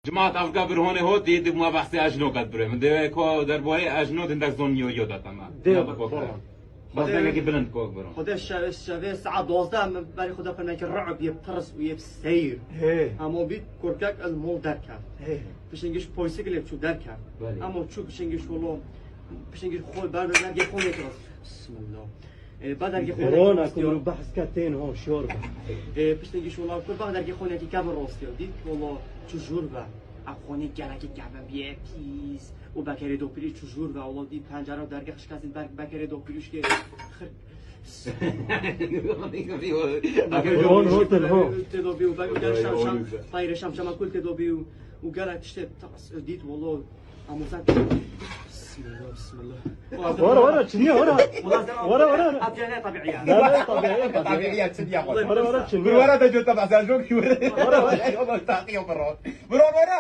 جماعة أفقا برهوني هو ديد ما بحثي أجنو قد بري من دي كو دربوهي أجنو دندك زون يو داتما بس دنگی بلند کوک برون خدا الشبه ساعة 12 من بالي خدا فرمانك الرعب يبترس ويبسير اما بيت كوركاك المول دركا بشنگش پويسيكل يبشو دركا اما شو بشنگش والله بشنگش خوي بعد درجه خون يترس بسم الله بعد درجه خون كورونا كنا بحث كاتين هون شوربه بشنگش والله كل بعد درجه خون يكي كابر راستي ديك والله چجور با اخونی گرکی کبابیه پیس و بکری دو پیری چجور و والله دید پنجره درگه خش کسی بکری دو پیریش که هون هوتل هون تدوبی و بگو گل شم طایر شم کل تدوبی و گل تشت دید والله آموزت بسم الله ورا شنو ورا أطيانة طبيعية لا طبيعية طبيعية تسدي أقول ورا شنو ورا تجو تبع زاجوك ورا ورا تعطيه برون ورا